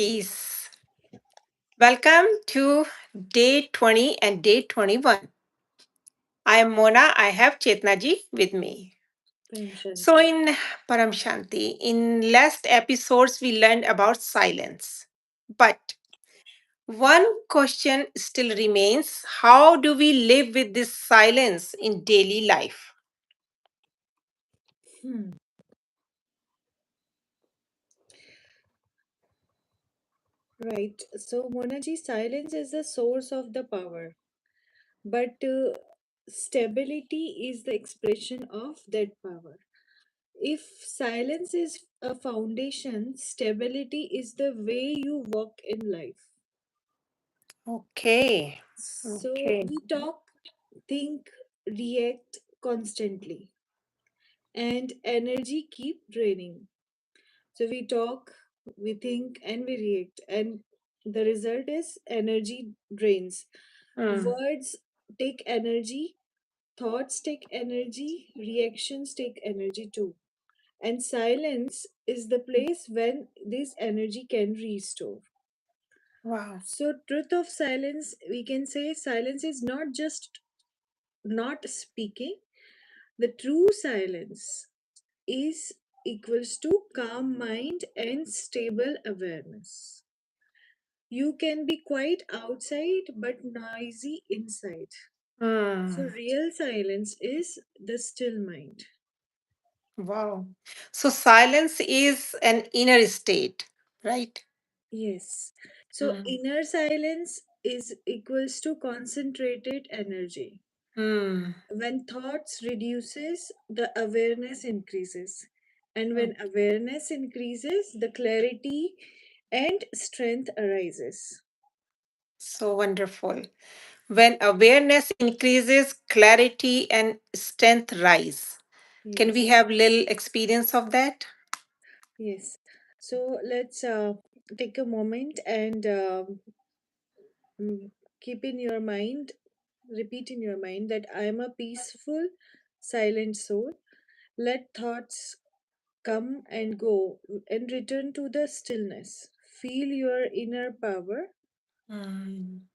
Peace. Welcome to day 20 and day 21. I am Mona. I have Chetnaji with me. Prem So, Shanti. in Param Shanti, in last episodes, we learned about silence. But one question still remains: how do we live with this silence in daily life? Hmm. Right. So, Monaji, silence is the source of the power, but stability is the expression of that power. If silence is a foundation, stability is the way you walk in life. Okay. So, Okay. we talk, think, react constantly, and energy keep draining. So we talk, we think, and we react, and the result is energy drains. Mm, Words take energy, thoughts take energy, reactions take energy too. And silence is the place when this energy can restore. wow. So, truth of silence, we can say silence is not just not speaking, the true silence is equals to calm mind and stable awareness. You can be quiet outside but noisy inside. So, Mm, real silence is the still mind. wow. So, silence is an inner state, right? Yes. So, Mm, inner silence is equals to concentrated energy. mm. When thoughts reduces, the awareness increases. And when awareness increases, the clarity and strength arises. So wonderful. When awareness increases, clarity and strength rise. Can we Yes. have little experience of that? Yes. So let's take a moment and mm, keep in your mind, repeat in your mind that I am a peaceful, silent soul. Let thoughts come and go and return to the stillness. Feel your inner power Mm,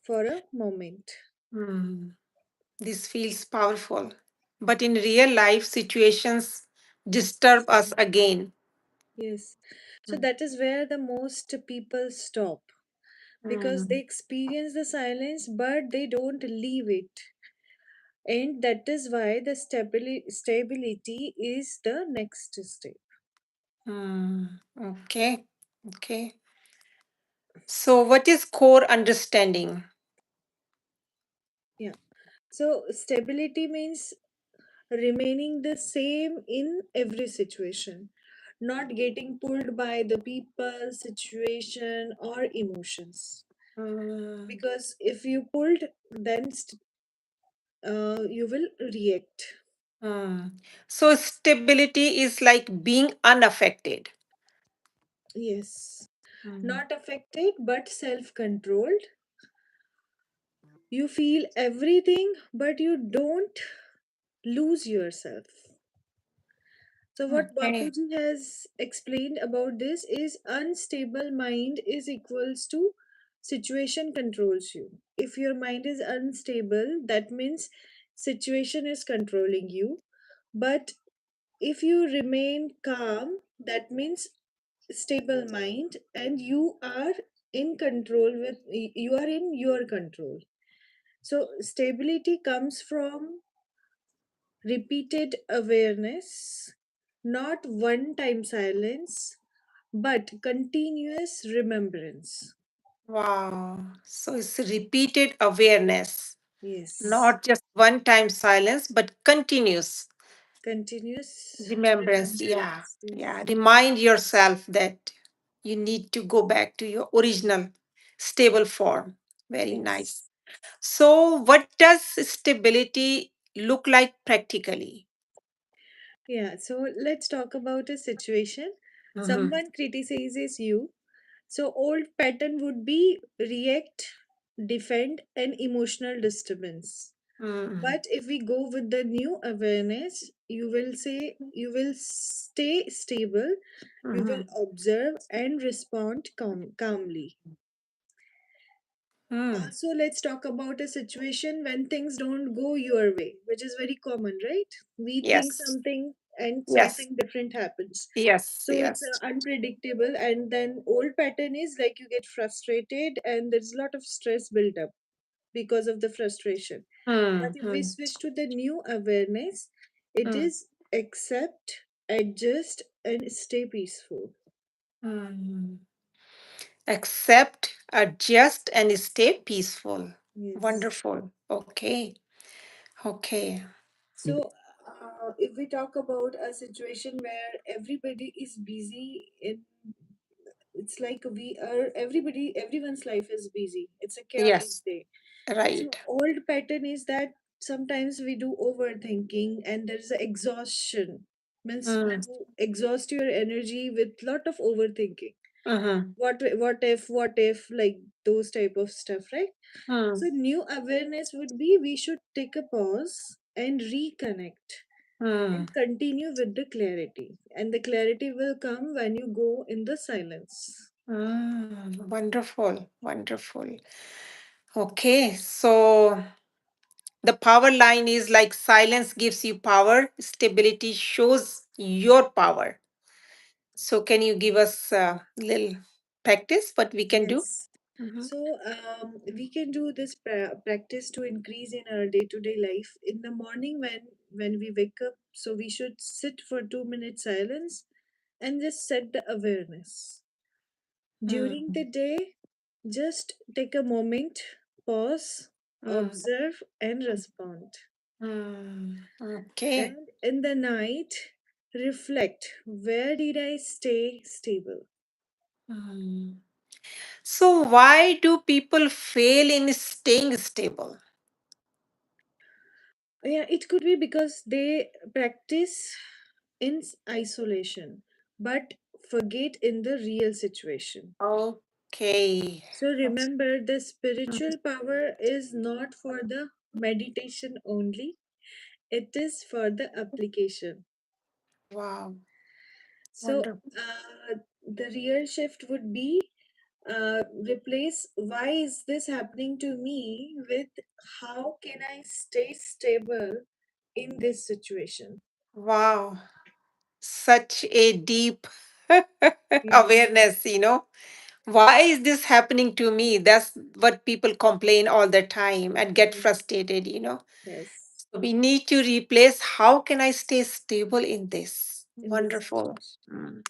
for a moment. mm. This feels powerful. But in real life situations disturb us again. Yes. So Mm, that is where the most people stop because they mm, experience the silence but they don't leave it. And that is why the stability is the next step. mm. Okay. Okay. So what is core understanding? Yeah. So stability means remaining the same in every situation, not getting pulled by the people, situation, or emotions. Mm, Because if you pulled, then you will react. mm. So stability is like being unaffected. Yes. Mm, Not affected, but self controlled. You feel everything, but you don't lose yourself. So, what okay. Bapuji has explained about this is unstable mind is equals to situation controls you. If your mind is unstable, that means situation is controlling you. But if you remain calm, that means stable mind and you are in control with you are in your control. So stability comes from repeated awareness, not one time silence, but continuous remembrance. Wow. So it's repeated awareness, Yes, not just one time silence, but continuous continuous remembrance. Yeah. remembrance. Yes. Yeah. Remind yourself that you need to go back to your original stable form. Very nice. Yes. So, what does stability look like practically? Yeah, so let's talk about a situation. Mm-hmm. Someone criticizes you. So old pattern would be react, defend, and emotional disturbance. Mm, But if we go with the new awareness, you will stay stable, you will Mhm. observe and respond calmly. Mm. So let's talk about a situation when things don't go your way, which is very common, right? We think Yes. something and Yes. something different happens. Yes. So it's Yes. unpredictable, and then old pattern is like you get frustrated and there's a lot of stress built up because of the frustration. But if we Mm-hmm. switch to the new awareness, it is accept, adjust, and stay peaceful. Mm. Accept, adjust, and stay peaceful. Yes. Wonderful. Okay. Okay. So, if we talk about a situation where everybody is busy, it's like everyone's life is busy. It's a chaotic Yes. day. Right. So, old pattern is that sometimes we do overthinking and there's a exhaustion. Means Mm. you exhaust your energy with lot of overthinking. Mm-hmm. What if, like those type of stuff, right? So Mm. new awareness would be we should take a pause and reconnect Mm. and continue with the clarity. And the clarity will come when you go in the silence. Mm. Wonderful. Wonderful. Okay. So the power line is like silence gives you power, stability shows your power. So, can you give us a little practice what we can do? Yes. Mhm. So we can do this practice to increase in our day-to-day life. In the morning when we wake up, so we should sit for 2 minutes silence and just set the awareness. During Mm. the day, just take a moment, pause, Mm. observe, and respond. Mm. Okay. And in the night, reflect, where did I stay stable? Mm. So, why do people fail in staying stable? Yeah, it could be because they practice in isolation but forget in the real situation. Okay. So remember, the Mm. spiritual power is not for the meditation only, it is for the application. Wow. So Wonderful. the real shift would be replace why is this happening to me with how can I stay stable in this situation. Wow. Such a deep Yes, awareness. Why is this happening to me? That's what people complain all the time and get yes, frustrated. yes, So we need to replace how can I stay stable in this? in this Wonderful. situation. Mm,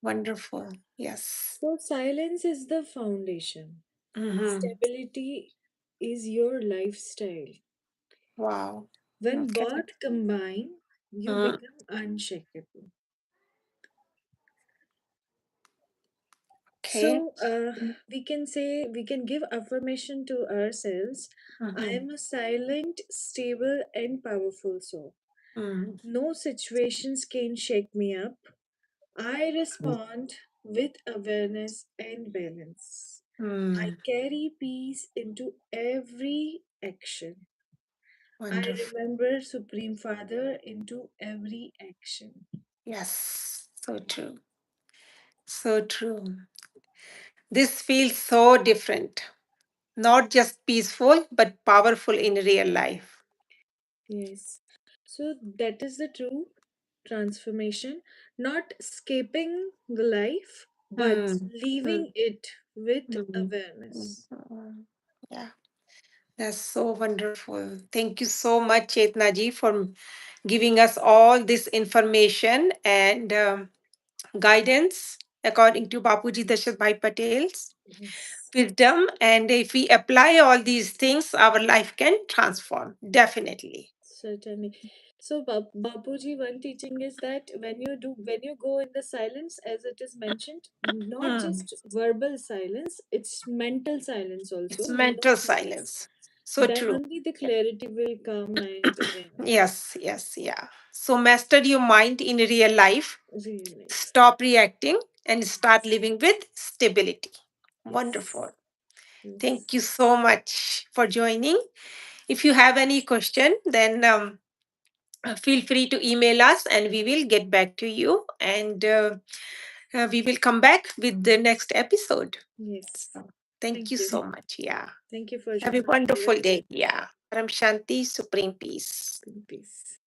wonderful. Yes. So silence is the foundation. Hmm. Stability is your lifestyle. Wow. When Okay. both combine, you Mm, become unshakable. okay. So we can say, we can give affirmation to ourselves. I Mm-hmm. am a silent, stable, and powerful soul. Mm, No situations can shake me up. I respond with awareness and balance. I mm, carry peace into every action. I wonderful. remember Supreme Father into every action. Yes. So true. So true. This feels so different. Not just peaceful, but powerful in real life. Yes. So that is the true transformation. Not escaping the life, but Mm, mm, leaving it with mm, awareness. mm. Yeah, that's so wonderful. Thank you so much, Chetna ji, for giving us all this information and guidance according to Bapuji Dashath Bhai Patel's Yes. wisdom. And if we apply all these things, our life can transform. Definitely. Certainly. So, Bapuji, one teaching is that when you go in the silence, as it is mentioned, not Hmm. just verbal silence, it's mental silence It's also, and no mental thoughts. silence. So Then true. only the clarity will come and Yes, yes, yeah. So master your mind in real life, realize. stop reacting, and start living with stability. Yes. Wonderful. Yes. Thank you so much for joining. If you have any question, then Feel free to email us and we will get back to you. And we will come back with the next episode. Yes. So, thank Thank you you. so much. Yeah. Thank you for Have a joining, wonderful everyone. day. Yeah. Param Shanti, Supreme Peace. Peace.